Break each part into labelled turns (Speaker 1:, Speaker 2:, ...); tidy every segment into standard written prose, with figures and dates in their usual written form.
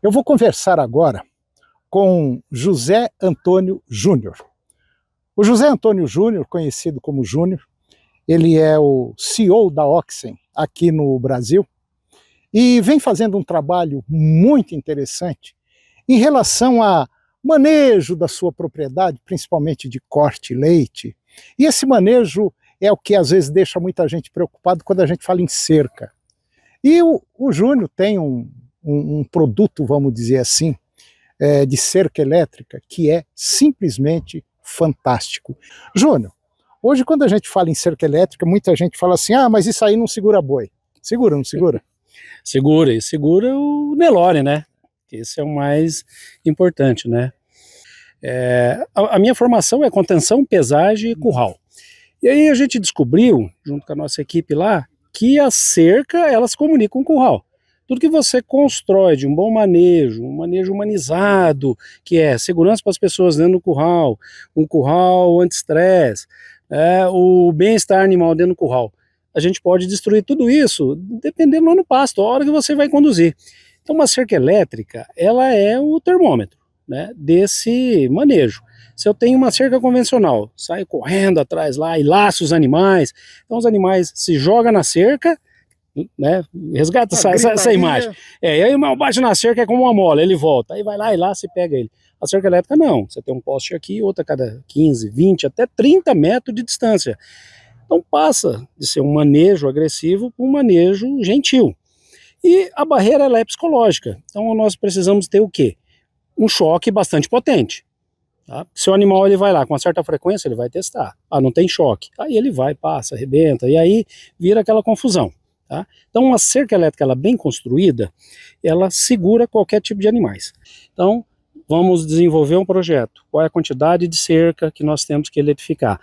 Speaker 1: Eu vou conversar agora com José Antônio Júnior. O José Antônio Júnior, conhecido como Júnior, ele é o CEO da Oxen aqui no Brasil e vem fazendo um trabalho muito interessante em relação a manejo da sua propriedade, principalmente de corte e leite. E esse manejo é o que às vezes deixa muita gente preocupado quando a gente fala em cerca. E o Júnior tem um produto, vamos dizer assim, de cerca elétrica que é simplesmente fantástico. Júnior, hoje quando a gente fala em cerca elétrica, muita gente fala assim, mas isso aí não segura boi. Segura, não segura?
Speaker 2: Segura, e segura o Nelore, né? Esse é o mais importante, né? A minha formação é contenção, pesagem e curral. E aí a gente descobriu, junto com a nossa equipe lá, que a cerca, ela se comunica com o curral. Tudo que você constrói de um bom manejo, um manejo humanizado, que é segurança para as pessoas dentro do curral, um curral anti-estresse, o bem-estar animal dentro do curral. A gente pode destruir tudo isso dependendo lá no pasto, a hora que você vai conduzir. Então uma cerca elétrica, ela é o termômetro, né, desse manejo. Se eu tenho uma cerca convencional, saio correndo atrás lá e laço os animais, então os animais se jogam na cerca, né, resgata essa imagem. E aí o mal bate na cerca é como uma mola, ele volta, aí vai lá e laça e pega ele. A cerca elétrica não, você tem um poste aqui, outra a cada 15, 20, até 30 metros de distância. Então passa de ser um manejo agressivo para um manejo gentil. E a barreira ela é psicológica, então nós precisamos ter o quê? Um choque bastante potente. Tá? Se o animal ele vai lá com uma certa frequência, ele vai testar. Não tem choque. Aí ele vai, passa, arrebenta, e aí vira aquela confusão. Tá? Então uma cerca elétrica ela bem construída, ela segura qualquer tipo de animais. Então vamos desenvolver um projeto. Qual é a quantidade de cerca que nós temos que eletrificar?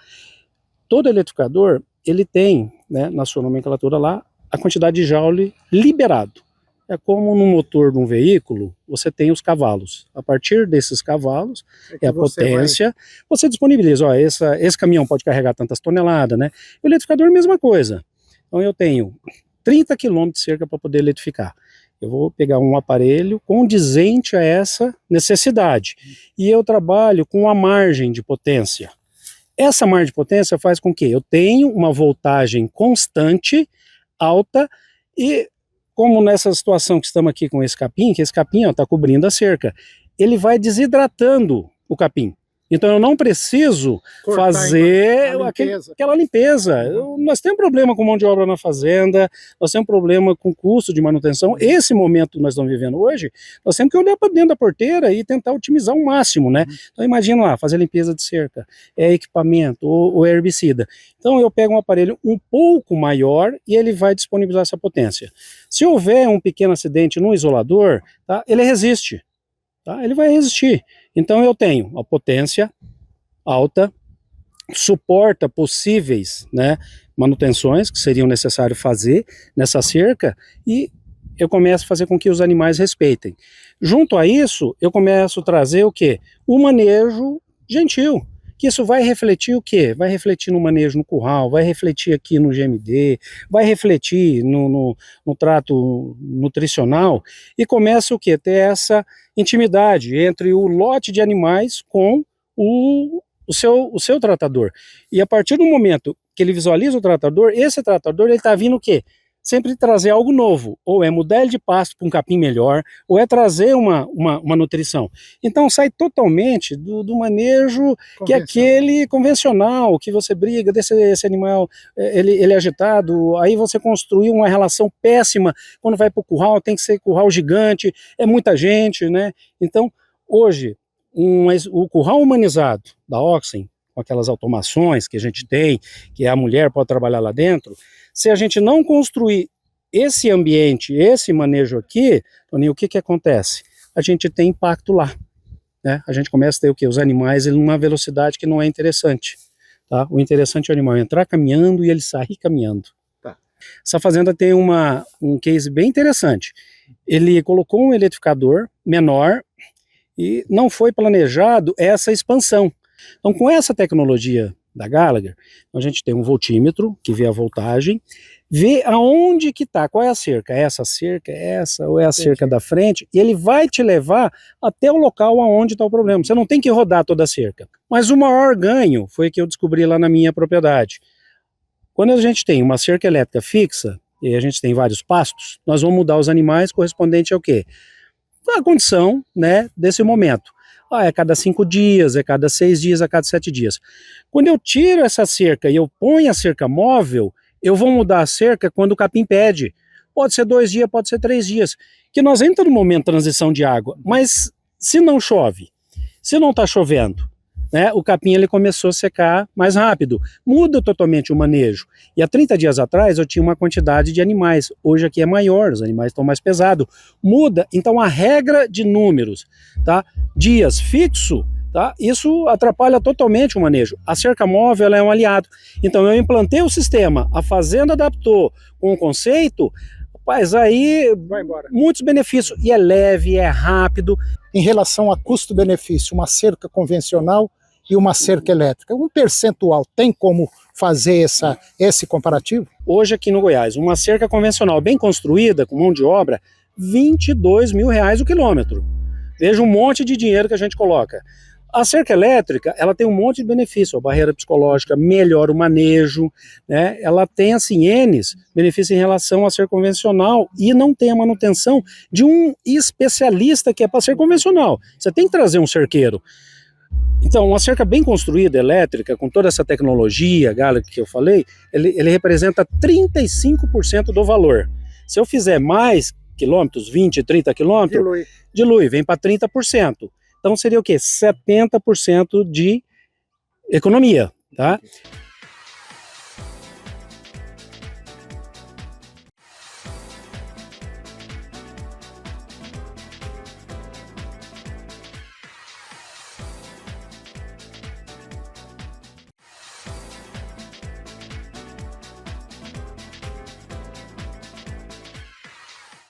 Speaker 2: Todo eletrificador, ele tem, né, na sua nomenclatura lá, a quantidade de joule liberado. É como no motor de um veículo, você tem os cavalos. A partir desses cavalos, a potência, você disponibiliza. Esse caminhão pode carregar tantas toneladas, né? O eletrificador é a mesma coisa. Então eu tenho 30 km de cerca para poder eletrificar. Eu vou pegar um aparelho condizente a essa necessidade. E eu trabalho com a margem de potência. Essa margem de potência faz com que eu tenha uma voltagem constante, alta, e como nessa situação que estamos aqui com esse capim, que esse capim está cobrindo a cerca, ele vai desidratando o capim. Então eu não preciso fazer aquela limpeza. Nós temos problema com mão de obra na fazenda, nós temos problema com custo de manutenção. Esse momento que nós estamos vivendo hoje, nós temos que olhar para dentro da porteira e tentar otimizar ao máximo, né? Então imagina lá, fazer limpeza de cerca, equipamento ou herbicida. Então eu pego um aparelho um pouco maior e ele vai disponibilizar essa potência. Se houver um pequeno acidente no isolador, tá, ele resiste. Tá? Ele vai resistir. Então eu tenho a potência alta, suporta possíveis, né, manutenções que seriam necessário fazer nessa cerca e eu começo a fazer com que os animais respeitem. Junto a isso, eu começo a trazer o quê? O manejo gentil. Que isso vai refletir o quê? Vai refletir no manejo no curral, vai refletir aqui no GMD, vai refletir no trato nutricional e começa o quê? Ter essa intimidade entre o lote de animais com o seu tratador. E a partir do momento que ele visualiza o tratador, esse tratador ele está vindo o quê? Sempre trazer algo novo, ou é mudar de pasto para um capim melhor, ou é trazer uma nutrição. Então sai totalmente do manejo que é aquele convencional, que você briga, esse animal, ele é agitado, aí você construiu uma relação péssima, quando vai para o curral, tem que ser curral gigante, é muita gente, né? Então, hoje, o curral humanizado da Oxen, com aquelas automações que a gente tem, que a mulher pode trabalhar lá dentro, se a gente não construir esse ambiente, esse manejo aqui, Toninho, o que acontece? A gente tem impacto lá, né? A gente começa a ter o quê? Os animais em uma velocidade que não é interessante. Tá? O interessante é o animal entrar caminhando e ele sair caminhando. Tá. Essa fazenda tem um case bem interessante. Ele colocou um eletrificador menor e não foi planejado essa expansão. Então, com essa tecnologia da Gallagher, a gente tem um voltímetro que vê a voltagem, vê aonde que tá, qual é a cerca, é essa ou é a cerca da frente, e ele vai te levar até o local aonde está o problema. Você não tem que rodar toda a cerca. Mas o maior ganho foi que eu descobri lá na minha propriedade. Quando a gente tem uma cerca elétrica fixa, e a gente tem vários pastos, nós vamos mudar os animais correspondente ao quê? A condição, né, desse momento. É a cada 5 dias, é a cada 6 dias, é a cada 7 dias. Quando eu tiro essa cerca e eu ponho a cerca móvel, eu vou mudar a cerca quando o capim pede. Pode ser 2 dias, pode ser 3 dias. Que nós entramos no momento de transição de água, mas se não chove, se não está chovendo, né, o capim ele começou a secar mais rápido, muda totalmente o manejo. E há 30 dias atrás eu tinha uma quantidade de animais, hoje aqui é maior, os animais estão mais pesados, muda, então a regra de números, tá, dias fixo, tá, isso atrapalha totalmente o manejo. A cerca móvel ela é um aliado, então eu implantei o sistema, a fazenda adaptou com o conceito, rapaz, aí vai embora. Muitos benefícios, e é leve, é rápido.
Speaker 1: Em relação a custo-benefício, uma cerca convencional e uma cerca elétrica, um percentual tem como fazer esse comparativo?
Speaker 2: Hoje aqui no Goiás, uma cerca convencional bem construída, com mão de obra, R$22 mil o quilômetro. Veja um monte de dinheiro que a gente coloca. A cerca elétrica, ela tem um monte de benefício, a barreira psicológica, melhora o manejo, né? Ela tem, assim, N's benefícios em relação à cerca convencional e não tem a manutenção de um especialista que é para ser convencional. Você tem que trazer um cerqueiro. Então, uma cerca bem construída, elétrica, com toda essa tecnologia, Gallagher, que eu falei, ele representa 35% do valor. Se eu fizer mais quilômetros, 20, 30 quilômetros, dilui, vem para 30%. Então seria o quê? 70% de economia, tá?